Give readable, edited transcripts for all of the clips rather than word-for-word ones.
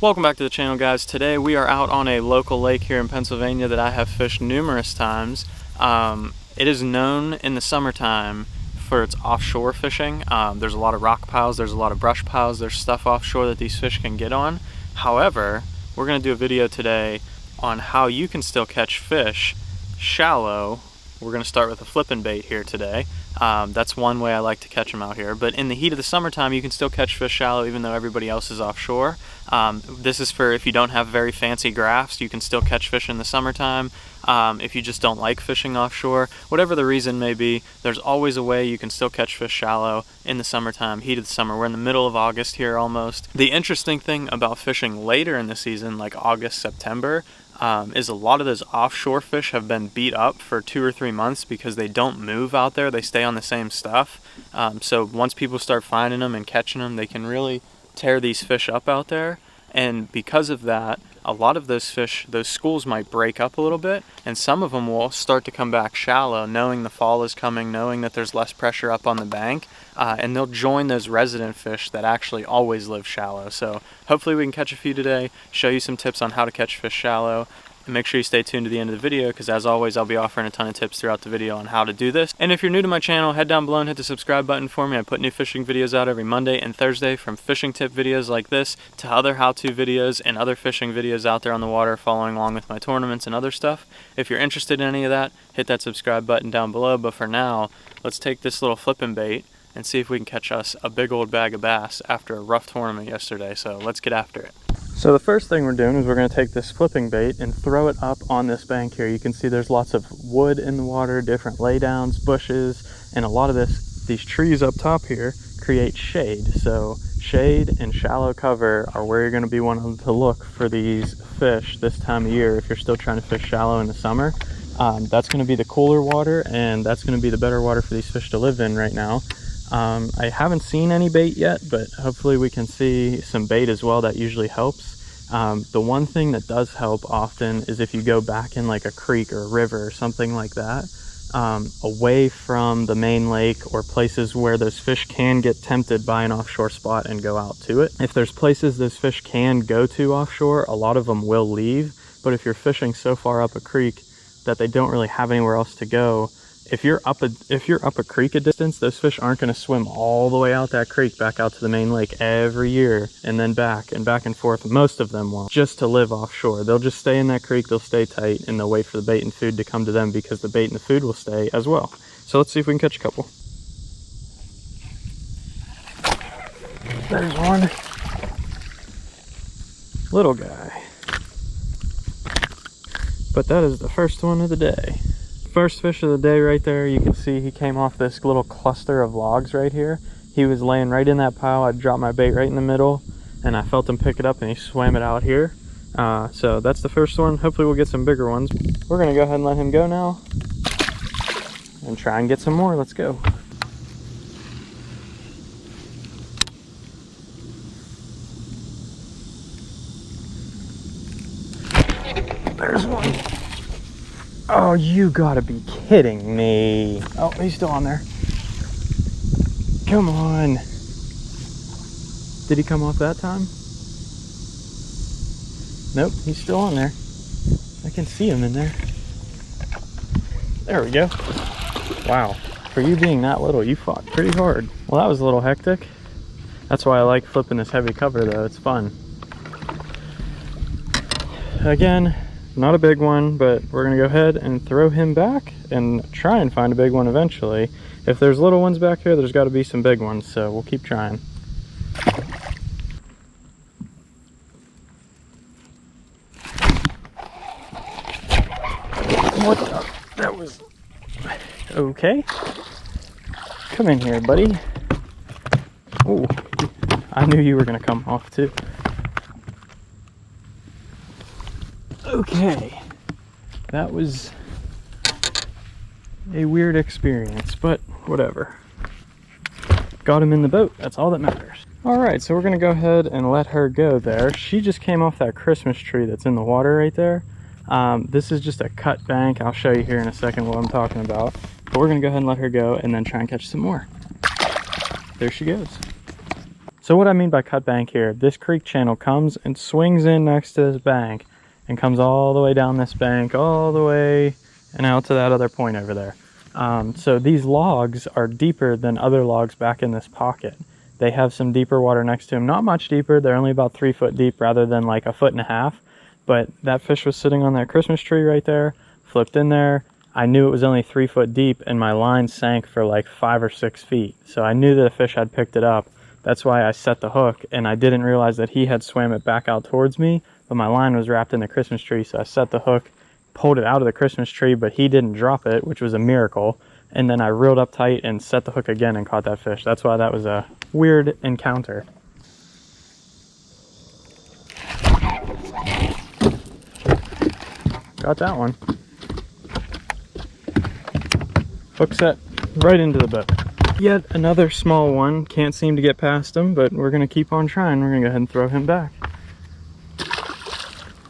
Welcome back to the channel, guys. Today we are out on a local lake here in Pennsylvania that I have fished numerous times. It is known in the summertime for its offshore fishing. There's a lot of rock piles, there's a lot of brush piles, there's stuff offshore that these fish can get on. However, we're going to do a video today on how you can still catch fish shallow. We're going to start with a flipping bait here today. That's one way I like to catch them out here. But in the heat of the summertime, you can still catch fish shallow even though everybody else is offshore. This is for if you don't have very fancy graphs, you can still catch fish in the summertime. If you just don't like fishing offshore, whatever the reason may be, there's always a way you can still catch fish shallow in the summertime, heat of the summer. We're in the middle of August here almost. The interesting thing about fishing later in the season, like August, September, is a lot of those offshore fish have been beat up for 2 or 3 months because they don't move out there. They stay on the same stuff. So once people start finding them and catching them, they can really tear these fish up out there. And because of that, a lot of those fish, those schools might break up a little bit, and some of them will start to come back shallow, knowing the fall is coming, knowing that there's less pressure up on the bank, and they'll join those resident fish that actually always live shallow. So hopefully we can catch a few today, show you some tips on how to catch fish shallow, and make sure you stay tuned to the end of the video because as always I'll be offering a ton of tips throughout the video on how to do this. And if you're new to my channel, head down below and hit the subscribe button for me. I put new fishing videos out every Monday and Thursday, from fishing tip videos like this to other how-to videos and other fishing videos out there on the water following along with my tournaments and other stuff. If you're interested in any of that, hit that subscribe button down below. But for now, let's take this little flipping bait and see if we can catch us a big old bag of bass after a rough tournament yesterday. So let's get after it. So the first thing we're doing is we're going to take this flipping bait and throw it up on this bank here. You can see there's lots of wood in the water, different laydowns, bushes, and a lot of these trees up top here create shade. So shade and shallow cover are where you're going to be wanting to look for these fish this time of year if you're still trying to fish shallow in the summer. That's going to be the cooler water, and that's going to be the better water for these fish to live in right now. I haven't seen any bait yet, but hopefully we can see some bait as well. That usually helps. The one thing that does help often is if you go back in like a creek or a river or something like that, away from the main lake or places where those fish can get tempted by an offshore spot and go out to it. If there's places those fish can go to offshore, a lot of them will leave. But if you're fishing so far up a creek that they don't really have anywhere else to go, if you're up a creek a distance, those fish aren't going to swim all the way out that creek back out to the main lake every year and then back and forth. Most of them won't, just to live offshore. They'll just stay in that creek, they'll stay tight, and they'll wait for the bait and food to come to them because the bait and the food will stay as well. So let's see if we can catch a couple. There's one. Little guy. But that is the first one of the day. First fish of the day right there. You can see he came off this little cluster of logs right here. He was laying right in that pile. I dropped my bait right in the middle and I felt him pick it up and he swam it out here. So that's the first one. Hopefully we'll get some bigger ones. We're gonna go ahead and let him go now and try and get some more. Let's go. There's one. Oh, you gotta be kidding me. Oh, he's still on there. Come on. Did he come off that time? Nope, he's still on there. I can see him in there. There we go. Wow, for you being that little, you fought pretty hard. Well, that was a little hectic. That's why I like flipping this heavy cover though, it's fun. Again, not a big one, but we're gonna go ahead and throw him back and try and find a big one eventually. If there's little ones back here, there's got to be some big ones, so we'll keep trying. What the? That was okay. Come in here, buddy. Oh, I knew you were gonna come off too. Okay, that was a weird experience, but whatever. Got him in the boat, that's all that matters. Alright, so we're gonna go ahead and let her go there. She just came off that Christmas tree that's in the water right there. This is just a cut bank. I'll show you here in a second what I'm talking about. But we're gonna go ahead and let her go and then try and catch some more. There she goes. So what I mean by cut bank here, this creek channel comes and swings in next to this bank and comes all the way down this bank, all the way and out to that other point over there. So these logs are deeper than other logs back in this pocket. They have some deeper water next to them, not much deeper. They're only about 3 foot deep rather than like 1.5 feet. But that fish was sitting on that Christmas tree right there, flipped in there. I knew it was only 3 foot deep and my line sank for like 5 or 6 feet. So I knew that a fish had picked it up. That's why I set the hook, and I didn't realize that he had swam it back out towards me, but my line was wrapped in the Christmas tree. So I set the hook, pulled it out of the Christmas tree, but he didn't drop it, which was a miracle. And then I reeled up tight and set the hook again and caught that fish. That's why that was a weird encounter. Got that one. Hook set right into the boat. Yet another small one. Can't seem to get past him, but we're gonna keep on trying. We're gonna go ahead and throw him back.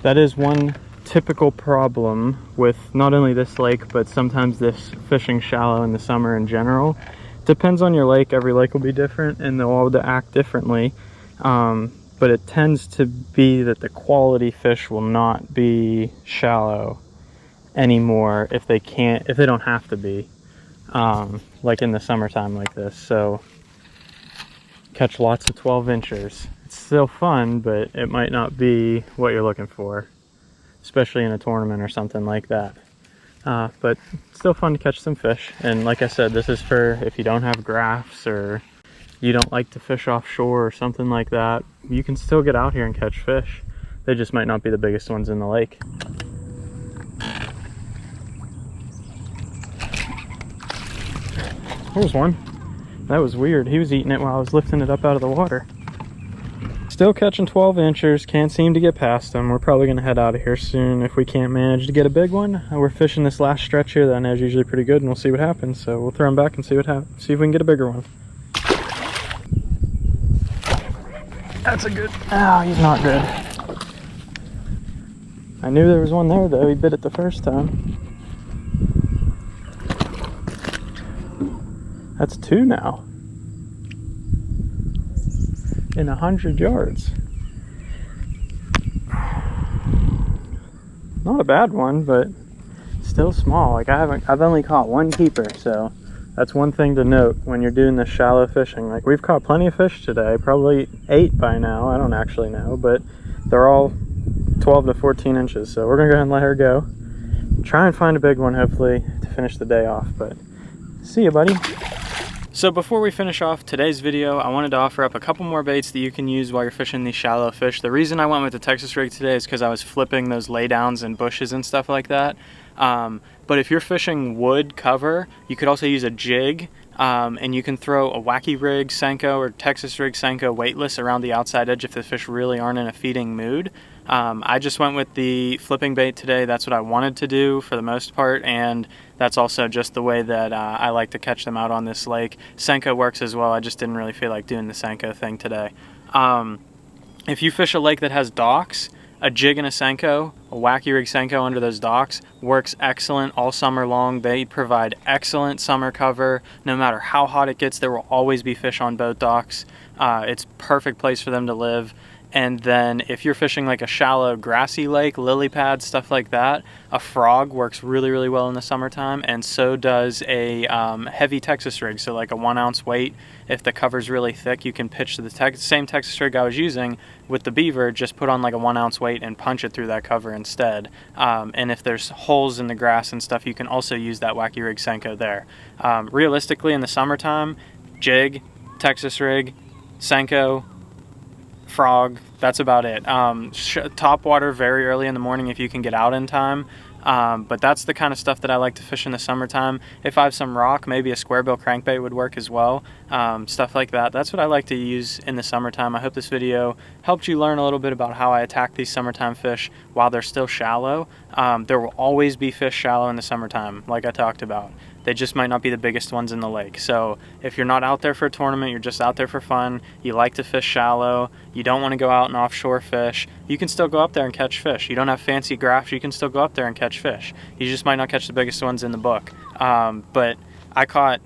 That is one typical problem with not only this lake, but sometimes this fishing shallow in the summer in general. Depends on your lake. Every lake will be different and they'll all act differently. But it tends to be that the quality fish will not be shallow anymore if they don't have to be, like in the summertime like this. So catch lots of 12 inchers. It's still fun, but it might not be what you're looking for, especially in a tournament or something like that. But still fun to catch some fish. And like I said, this is for if you don't have graphs or you don't like to fish offshore or something like that, you can still get out here and catch fish. They just might not be the biggest ones in the lake. There's one. That was weird. He was eating it while I was lifting it up out of the water. Still catching 12 inchers. Can't seem to get past them. We're probably going to head out of here soon if we can't manage to get a big one. We're fishing this last stretch here that I know is usually pretty good, and we'll see what happens. So we'll throw them back and see what happens. See if we can get a bigger one. That's a good... Oh, he's not good. I knew there was one there though. He bit it the first time. That's 2 now. In 100 yards. Not a bad one, but still small. Like I've only caught 1 keeper, so that's one thing to note when you're doing this shallow fishing. Like we've caught plenty of fish today, probably 8 by now. I don't actually know, but they're all 12 to 14 inches. So we're gonna go ahead and let her go. Try and find a big one, hopefully, to finish the day off. But see you, buddy. So before we finish off today's video, I wanted to offer up a couple more baits that you can use while you're fishing these shallow fish. The reason I went with the Texas rig today is because I was flipping those laydowns and bushes and stuff like that. But if you're fishing wood cover, you could also use a jig, and you can throw a Wacky Rig Senko or Texas Rig Senko weightless around the outside edge if the fish really aren't in a feeding mood. I just went with the flipping bait today. That's what I wanted to do for the most part, and that's also just the way that I like to catch them out on this lake. Senko works as well. I just didn't really feel like doing the Senko thing today. If you fish a lake that has docks, a jig and a Senko, a Wacky Rig Senko under those docks works excellent all summer long. They provide excellent summer cover. No matter how hot it gets, there will always be fish on boat docks. It's a perfect place for them to live. And then if you're fishing like a shallow grassy lake, lily pads, stuff like that, a frog works really, really well in the summertime, and so does a heavy Texas rig. So like a 1 ounce weight, if the cover's really thick, you can pitch the same Texas rig I was using with the beaver, just put on like a 1 ounce weight and punch it through that cover instead. And if there's holes in the grass and stuff, you can also use that Wacky Rig Senko there. Realistically, in the summertime, jig, Texas rig, Senko, frog, that's about it. Top water very early in the morning if you can get out in time. But that's the kind of stuff that I like to fish in the summertime. If I have some rock, maybe a square bill crankbait would work as well. Stuff like that. That's what I like to use in the summertime. I hope this video helped you learn a little bit about how I attack these summertime fish while they're still shallow. There will always be fish shallow in the summertime, like I talked about. They just might not be the biggest ones in the lake. So if you're not out there for a tournament, you're just out there for fun, you like to fish shallow, you don't want to go out and offshore fish, you can still go up there and catch fish. You don't have fancy graphs, you can still go up there and catch fish. You just might not catch the biggest ones in the book. But I caught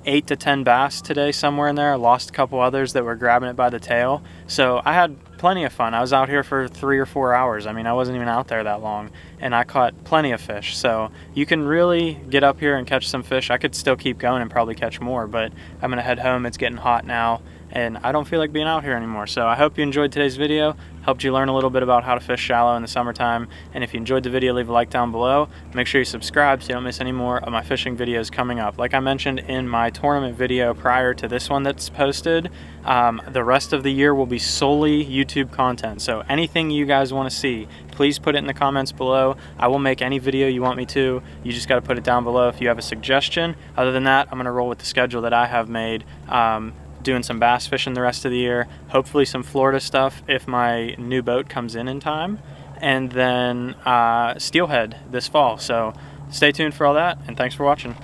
8 to 10 bass today, somewhere in there. I lost a couple others that were grabbing it by the tail. So I had plenty of fun. I was out here for 3 or 4 hours. I mean, I wasn't even out there that long, and I caught plenty of fish. So you can really get up here and catch some fish. I could still keep going and probably catch more, but I'm gonna head home. It's getting hot now, and I don't feel like being out here anymore. So I hope you enjoyed today's video, helped you learn a little bit about how to fish shallow in the summertime. And if you enjoyed the video, leave a like down below. Make sure you subscribe so you don't miss any more of my fishing videos coming up. Like I mentioned in my tournament video prior to this one that's posted, the rest of the year will be solely YouTube content. So anything you guys want to see, please put it in the comments below. I will make any video you want me to. You just got to put it down below if you have a suggestion. Other than that, I'm going to roll with the schedule that I have made. Doing some bass fishing the rest of the year, hopefully some Florida stuff if my new boat comes in time, and then steelhead this fall. So stay tuned for all that, and thanks for watching.